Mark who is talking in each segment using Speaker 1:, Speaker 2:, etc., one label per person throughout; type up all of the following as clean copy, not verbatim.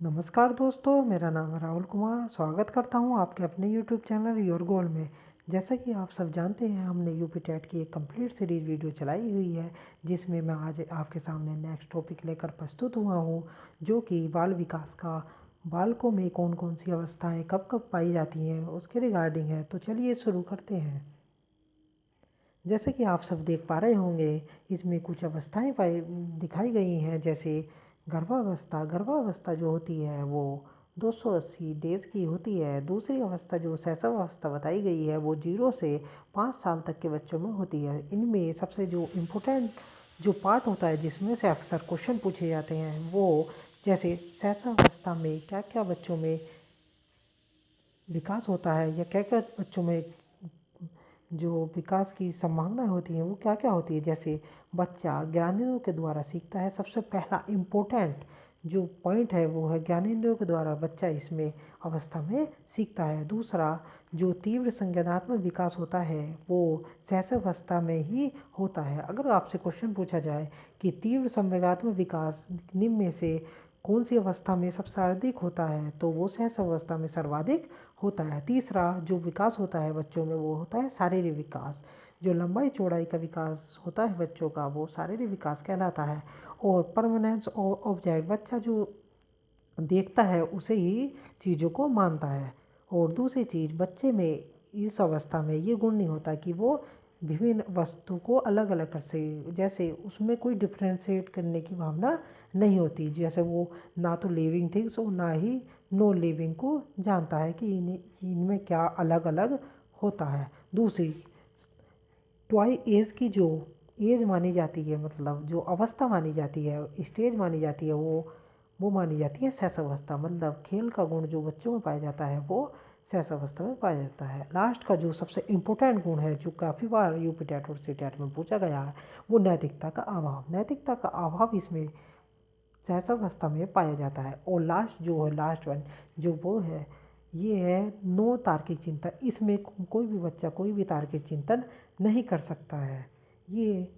Speaker 1: नमस्कार दोस्तों, मेरा नाम है राहुल कुमार। स्वागत करता हूं आपके अपने यूट्यूब चैनल योर गोल में। जैसा कि आप सब जानते हैं, हमने यूपी टेट की एक कंप्लीट सीरीज़ वीडियो चलाई हुई है, जिसमें मैं आज आपके सामने नेक्स्ट टॉपिक लेकर प्रस्तुत हुआ हूं, जो कि बाल विकास का बालकों में कौन कौन सी अवस्थाएं कब कब पाई जाती हैं उसके रिगार्डिंग है। तो चलिए शुरू करते हैं। जैसे कि आप सब देख पा रहे होंगे, इसमें कुछ अवस्थाएं दिखाई गई हैं, जैसे गर्भावस्था। गर्भावस्था जो होती है वो 280 डेज की होती है। दूसरी अवस्था जो शैशवावस्था बताई गई है वो 0 से 5 साल तक के बच्चों में होती है। इनमें सबसे जो इम्पोर्टेंट जो पार्ट होता है जिसमें से अक्सर क्वेश्चन पूछे जाते हैं, वो जैसे शैशवावस्था में क्या क्या बच्चों में विकास होता है या क्या क्या बच्चों में जो विकास की संभावनाएं होती हैं वो क्या क्या होती है। जैसे बच्चा ज्ञानेंद्रियों के द्वारा सीखता है। सबसे पहला इम्पोर्टेंट जो पॉइंट है वो है ज्ञानेंद्रियों के द्वारा बच्चा इसमें अवस्था में सीखता है। दूसरा जो तीव्र संज्ञानात्मक विकास होता है वो शैशवावस्था में ही होता है। अगर आपसे क्वेश्चन पूछा जाए कि तीव्र संवेगात्मक विकास निम्न में से कौन सी अवस्था में सबसे अधिक होता है, तो वो शैशवावस्था में सर्वाधिक होता है। तीसरा जो विकास होता है बच्चों में वो होता है शारीरिक विकास। जो लंबाई चौड़ाई का विकास होता है बच्चों का वो शारीरिक विकास कहलाता है। और परमानेंस ऑब्जेक्ट, बच्चा जो देखता है उसे ही चीज़ों को मानता है। और दूसरी चीज़, बच्चे में इस अवस्था में ये गुण नहीं होता कि वो विभिन्न वस्तु को अलग अलग कर सके। जैसे उसमें कोई डिफ्रेंशिएट करने की भावना नहीं होती। जैसे वो ना तो लिविंग थिंग्स और ना ही नॉन लिविंग को जानता है कि इनमें क्या अलग अलग होता है। दूसरी, ट्वाई एज की जो एज मानी जाती है, मतलब जो अवस्था मानी जाती है, स्टेज मानी जाती है, वो मानी जाती है शैशवावस्था। मतलब खेल का गुण जो बच्चों में पाया जाता है वो शैशवावस्था में पाया जाता है। लास्ट का जो सबसे इम्पोर्टेंट गुण है जो काफ़ी बार यूपी टेट और सी टेट में पूछा गया है वो नैतिकता का अभाव। नैतिकता का अभाव इसमें शैशवावस्था में पाया जाता है। और लास्ट जो है, लास्ट वन जो वो है, ये है नो तार्किक चिंतन। इसमें कोई भी बच्चा कोई भी तार्किक चिंतन नहीं कर सकता है। ये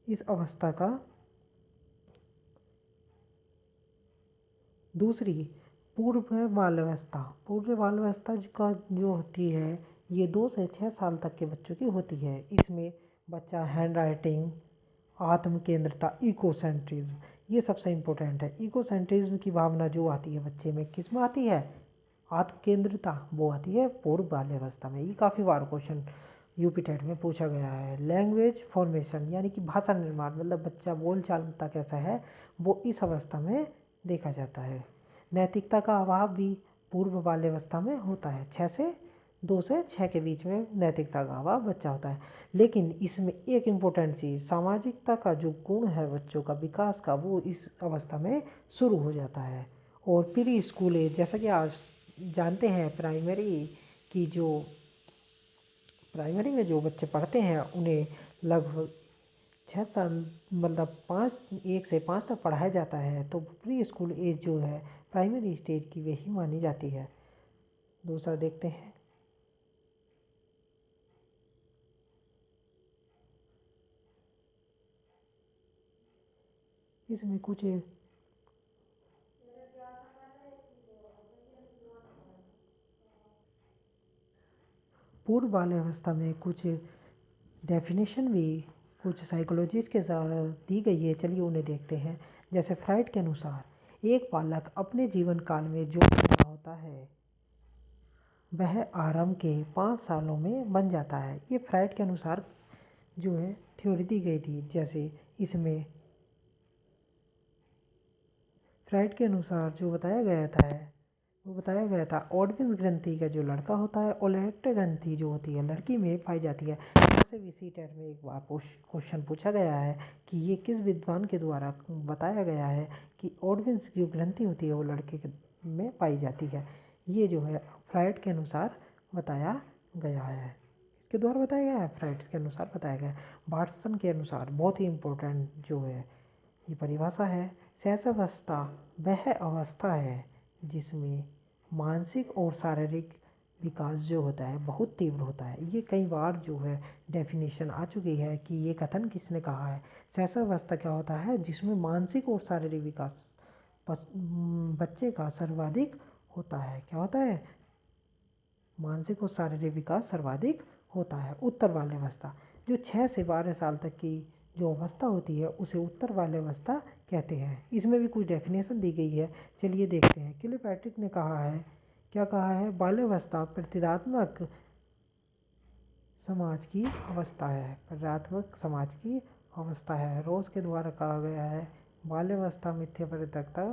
Speaker 1: इस अवस्था का दूसरी पूर्व बाल अवस्था। पूर्व बाल अवस्था का जो होती है ये 2 से 6 साल तक के बच्चों की होती है। इसमें बच्चा हैंड राइटिंग, आत्म केंद्रता, इकोसेंट्रिज्म, ये सबसे इम्पोर्टेंट है। इकोसेंट्रिज्म की भावना जो आती है बच्चे में किस में आती है, आत्म केंद्रिता, वो आती है पूर्व बाल्यावस्था में। ये काफ़ी बार क्वेश्चन यूपी टेट में पूछा गया है। लैंग्वेज फॉर्मेशन यानी कि भाषा निर्माण, मतलब बच्चा बोल चालता कैसा है वो इस अवस्था में देखा जाता है। नैतिकता का अभाव भी पूर्व बाल्यावस्था में होता है। 2 से 6 के बीच में नैतिकता का अभाव बच्चा होता है। लेकिन इसमें एक इम्पोर्टेंट चीज़, सामाजिकता का जो गुण है बच्चों का विकास का, वो इस अवस्था में शुरू हो जाता है। और प्री स्कूल एज, जैसा कि आप जानते हैं, प्राइमरी में जो बच्चे पढ़ते हैं उन्हें लगभग 6 साल, मतलब 1 से 5 तक पढ़ाया जाता है। तो प्री स्कूल एज जो है प्राइमरी स्टेज की वही मानी जाती है। दूसरा देखते हैं, इसमें कुछ पूर्व बाल्यावस्था में कुछ डेफिनेशन भी कुछ साइकोलॉजिस्ट के द्वारा दी गई है। चलिए उन्हें देखते हैं। जैसे फ्राइड के अनुसार एक बालक अपने जीवन काल में जो बन रहा होता है वह आरंभ के 5 सालों में बन जाता है। ये फ्राइड के अनुसार जो है थ्योरी दी गई थी। जैसे इसमें फ्राइड के अनुसार जो बताया गया था वो बताया गया था ओडविन ग्रंथि का जो लड़का होता है, ओलेक्ट ग्रंथि जो होती है लड़की में पाई जाती है। जैसे भी सी टेट में एक बार क्वेश्चन पूछा गया है कि ये किस विद्वान के द्वारा बताया गया है कि ओडविन जो ग्रंथि होती है वो लड़के में पाई जाती है। ये जो है फ्राइड के अनुसार बताया गया है, इसके द्वारा बताया गया है, फ्राइड के अनुसार बताया गया है। वाटसन के अनुसार बहुत ही इम्पोर्टेंट जो है ये परिभाषा है, शैशवावस्था वह अवस्था है जिसमें मानसिक और शारीरिक विकास जो होता है बहुत तीव्र होता है। ये कई बार जो है डेफिनेशन आ चुकी है कि ये कथन किसने कहा है। शैशवावस्था क्या होता है, जिसमें मानसिक और शारीरिक विकास बच्चे का सर्वाधिक होता है। क्या होता है? मानसिक और शारीरिक विकास सर्वाधिक होता है। उत्तर बाल्यावस्था, जो 6 से 12 साल तक की जो अवस्था होती है उसे उत्तर बाल्यावस्था कहते हैं। इसमें भी कुछ डेफिनेशन दी गई है, चलिए देखते हैं। किलपैट्रिक ने कहा है, क्या कहा है? बाल्यावस्था प्रतिदात्मक समाज की अवस्था है। प्रतिदात्मक समाज की अवस्था है। रोज के द्वारा कहा गया है बाल्यावस्था मिथ्या परिपक्वता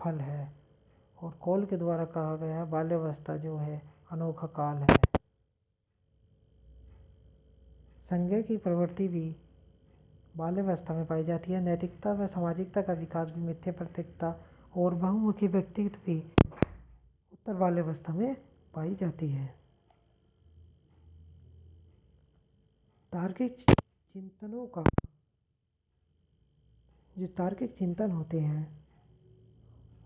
Speaker 1: फल है। और कॉल के द्वारा कहा गया है बाल्यावस्था जो है अनोखा काल है। संज्ञा की प्रवृत्ति भी बाल्यावस्था में पाई जाती है। नैतिकता व सामाजिकता का विकास भी मिथ्या प्रतिपक्वता और बहुमुखी व्यक्तित्व भी उत्तर बाल्यावस्था में पाई जाती है। तार्किक चिंतनों का जो तार्किक चिंतन होते हैं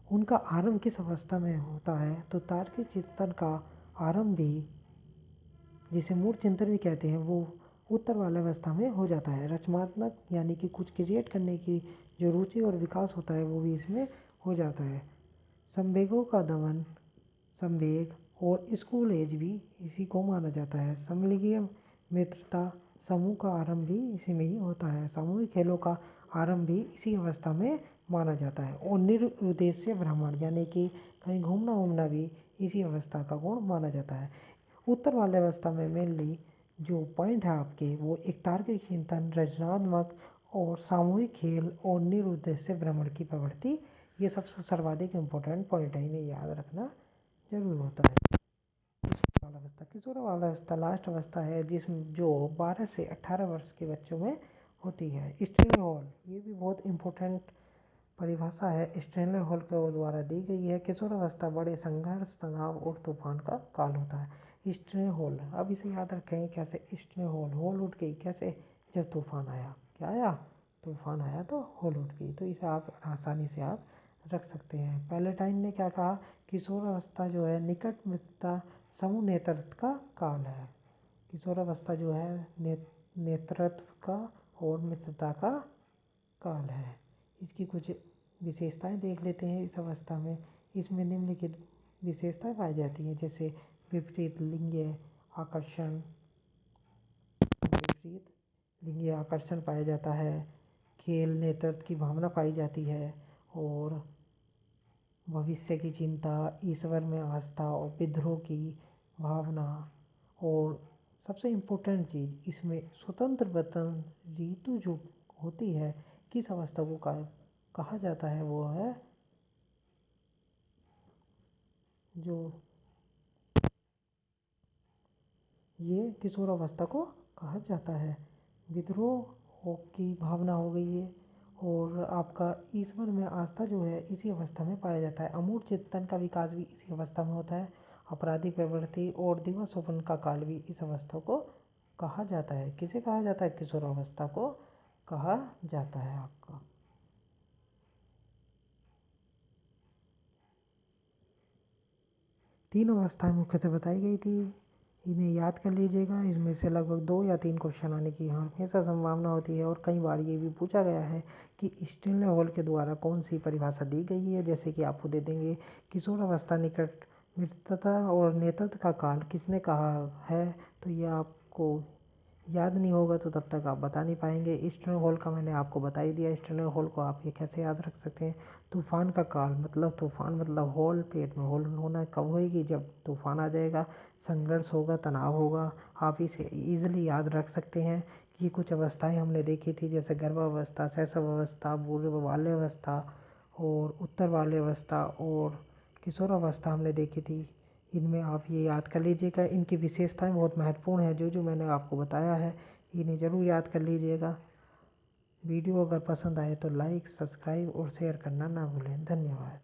Speaker 1: उनका आरंभ किस अवस्था में होता है? तो तार्किक चिंतन का आरंभ भी, जिसे मूल चिंतन भी कहते हैं, वो उत्तर बाल्यावस्था में हो जाता है। रचनात्मक यानी कि कुछ क्रिएट करने की जो रुचि और विकास होता है वो भी इसमें हो जाता है। संवेगों का दमन, संवेग और स्कूल एज भी इसी को माना जाता है। समलिंगी मित्रता समूह का आरंभ भी इसी में ही होता है। सामूहिक खेलों का आरंभ भी इसी अवस्था में माना जाता है। और निरुद्देश्य भ्रमण यानी कि कहीं घूमना उमना भी इसी अवस्था का गुण माना जाता है। उत्तर बाल्यावस्था में मेनली जो पॉइंट है आपके, वो एक तार्किक चिंतन, रचनात्मक और सामूहिक खेल और निरुद्देश्य भ्रमण की प्रवृत्ति, ये सबसे सर्वाधिक इम्पोर्टेंट पॉइंट है, इन्हें याद रखना जरूर होता है। किशोरावस्था, किशोरावस्था लास्ट अवस्था है जिसमें जो 12 से 18 वर्ष के बच्चों में होती है। स्टेनले हॉल, ये भी बहुत इम्पोर्टेंट परिभाषा है, स्टेनले हॉल के द्वारा दी गई है। किशोरावस्था बड़े संघर्ष, तनाव और तूफान का काल होता है। स्टेनले हॉल, अब इसे याद रखें कैसे? स्टेनले हॉल, हॉल उठ गई कैसे? जब तूफान आया। क्या आया? तूफान आया तो हॉल उठ गई। तो इसे आप आसानी से आप रख सकते हैं। पैलेटाइन ने क्या कहा? किशोरावस्था जो है निकट मित्रता समूह नेतृत्व का काल है। किशोरावस्था जो है नेतृत्व का और मित्रता का काल है। इसकी कुछ विशेषताएं देख लेते हैं। इस अवस्था में इसमें निम्नलिखित विशेषताएं पाई जाती हैं, जैसे विपरीत लिंगीय आकर्षण, विपरीत लिंगीय आकर्षण पाया जाता है। खेल, नेतृत्व की भावना पाई जाती है और भविष्य की चिंता, ईश्वर में आस्था और विद्रोह की भावना। और सबसे इम्पोर्टेंट चीज़ इसमें स्वतंत्र वतन ऋतु जो होती है, किस अवस्था को कहा जाता है? वो है जो ये किशोरावस्था को कहा जाता है। विद्रोह की भावना हो गई है और आपका ईश्वर में आस्था जो है इसी अवस्था में पाया जाता है। अमूर्त चेतन का विकास भी इसी अवस्था में होता है। आपराधिक प्रवृत्ति और दिवा स्वप्न का काल भी इस अवस्था को कहा जाता है। किसे कहा जाता है? किशोरावस्था को कहा जाता है। आपका 3 अवस्थाएं मुख्यतः बताई गई थी, इन्हें याद कर लीजिएगा। इसमें से लगभग 2 या 3 क्वेश्चन आने की हमेशा संभावना होती है। और कई बार ये भी पूछा गया है कि स्टेनले हॉल के द्वारा कौन सी परिभाषा दी गई है। जैसे कि आपको दे देंगे, किशोरावस्था निकट मित्रता और नेतृत्व का काल किसने कहा है? तो ये आपको याद नहीं होगा तो तब तक आप बता नहीं पाएंगे। स्टेनले हॉल का मैंने आपको बता ही दिया। स्टेनले हॉल को आप ये कैसे याद रख सकते हैं? तूफान का काल, मतलब तूफान मतलब हॉल, पेट में हॉल होना कब होएगी? जब तूफान आ जाएगा, संघर्ष होगा, तनाव होगा। आप इसे ईजिली याद रख सकते हैं कि कुछ अवस्थाएं हमने देखी थी, जैसे गर्भावस्था, शैशव अवस्था, पूर्व बाल्यावस्था और उत्तर बाल्यावस्था और किशोरावस्था हमने देखी थी। इनमें आप ये याद कर लीजिएगा। इनकी विशेषताएं बहुत महत्वपूर्ण हैं, जो जो मैंने आपको बताया है इन्हें ज़रूर याद कर लीजिएगा। वीडियो अगर पसंद आए तो लाइक, सब्सक्राइब और शेयर करना ना भूलें। धन्यवाद।